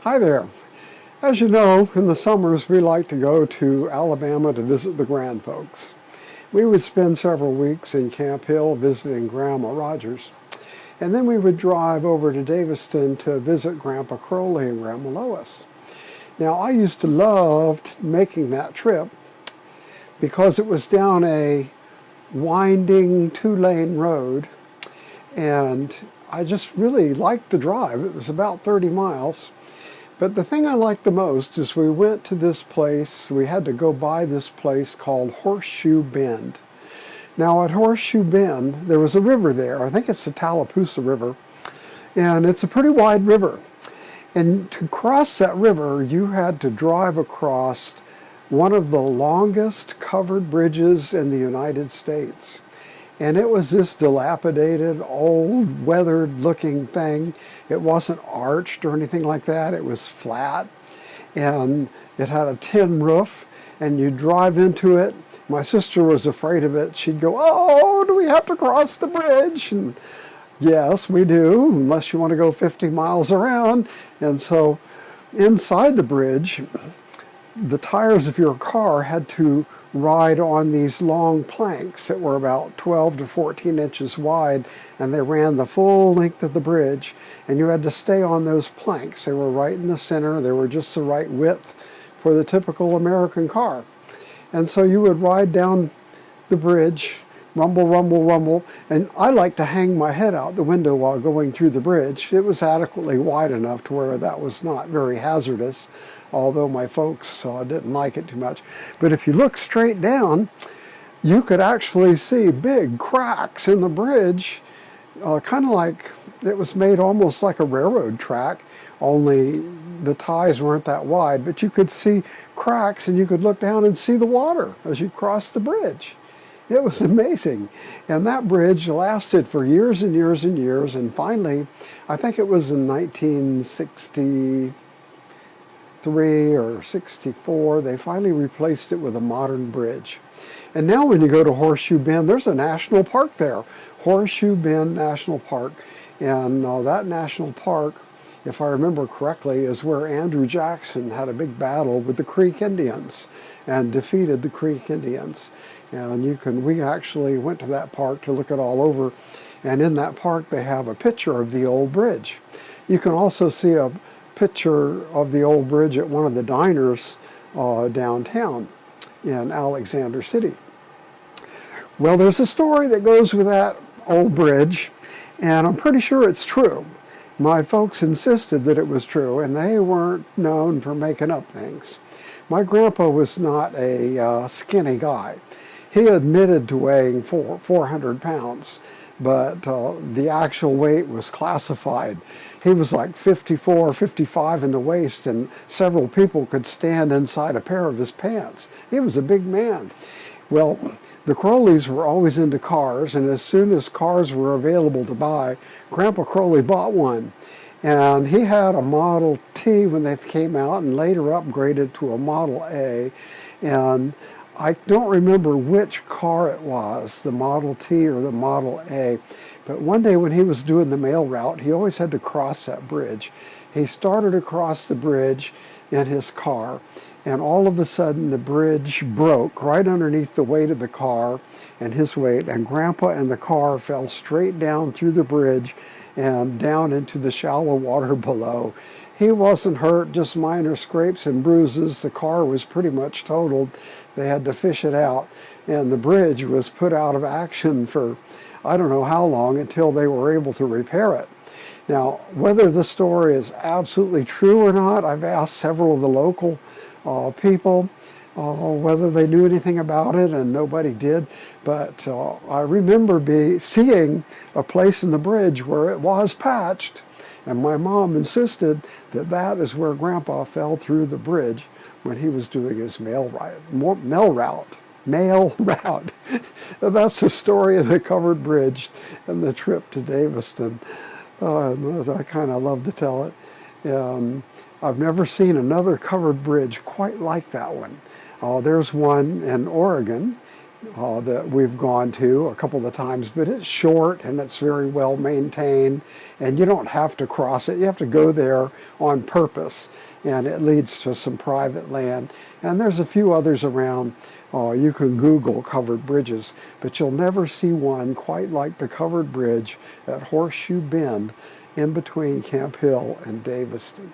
Hi there. As you know, in the summers we like to go to Alabama to visit the grand folks. We would spend several weeks in Camp Hill visiting Grandma Rogers, and then we would drive over to Daviston to visit Grandpa Crowley and Grandma Lois. Now, I used to love making that trip because it was down a winding two-lane road, and I just really liked the drive. It was about 30 miles. But the thing I liked the most is we went to this place, we had to go by this place called Horseshoe Bend. Now at Horseshoe Bend, there was a river there. I think it's the Tallapoosa River. And it's a pretty wide river. And to cross that river, you had to drive across one of the longest covered bridges in the United States. And it was this dilapidated, old, weathered-looking thing. It wasn't arched or anything like that. It was flat, and it had a tin roof, and you'd drive into it. My sister was afraid of it. She'd go, "Oh, do we have to cross the bridge?" And yes, we do, unless you want to go 50 miles around. And so inside the bridge, the tires of your car had to ride on these long planks that were about 12 to 14 inches wide, and they ran the full length of the bridge, and you had to stay on those planks. They were right in the center. They were just the right width for the typical American car. And so you would ride down the bridge, rumble, rumble, rumble, and I like to hang my head out the window while going through the bridge. It was adequately wide enough to where that was not very hazardous, although my folks didn't like it too much. But if you look straight down, you could actually see big cracks in the bridge, kind of like it was made almost like a railroad track, only the ties weren't that wide, but you could see cracks and you could look down and see the water as you crossed the bridge. It was amazing. And that bridge lasted for years and years and years, and finally, I think it was in 1963 or 64, they finally replaced it with a modern bridge. And now when you go to Horseshoe Bend, there's a national park there, Horseshoe Bend National Park. And that national park, if I remember correctly, is where Andrew Jackson had a big battle with the Creek Indians and defeated the Creek Indians. And we actually went to that park to look it all over. And in that park, they have a picture of the old bridge. You can also see a picture of the old bridge at one of the diners downtown in Alexander City. Well, there's a story that goes with that old bridge, and I'm pretty sure it's true. My folks insisted that it was true, and they weren't known for making up things. My grandpa was not a skinny guy. He admitted to weighing 400 pounds, but the actual weight was classified. He was like 54, 55 in the waist, and several people could stand inside a pair of his pants. He was a big man. Well, the Crowleys were always into cars, and as soon as cars were available to buy, Grandpa Crowley bought one. And he had a Model T when they came out, and later upgraded to a Model A. And I don't remember which car it was, the Model T or the Model A, but one day when he was doing the mail route, he always had to cross that bridge. He started across the bridge in his car, and all of a sudden the bridge broke right underneath the weight of the car and his weight, and Grandpa and the car fell straight down through the bridge and down into the shallow water below. He wasn't hurt, just minor scrapes and bruises. The car was pretty much totaled. They had to fish it out, and the bridge was put out of action for I don't know how long until they were able to repair it. Now, whether the story is absolutely true or not, I've asked several of the local people whether they knew anything about it, and nobody did. But I remember seeing a place in the bridge where it was patched, and my mom insisted that that is where Grandpa fell through the bridge when he was doing his mail route. That's the story of the covered bridge and the trip to Daviston. I kind of love to tell it. I've never seen another covered bridge quite like that one. There's one in Oregon, that we've gone to a couple of times, but it's short and it's very well maintained, and you don't have to cross it. You have to go there on purpose, and it leads to some private land. And there's a few others around. You can Google covered bridges, but you'll never see one quite like the covered bridge at Horseshoe Bend in between Camp Hill and Daviston.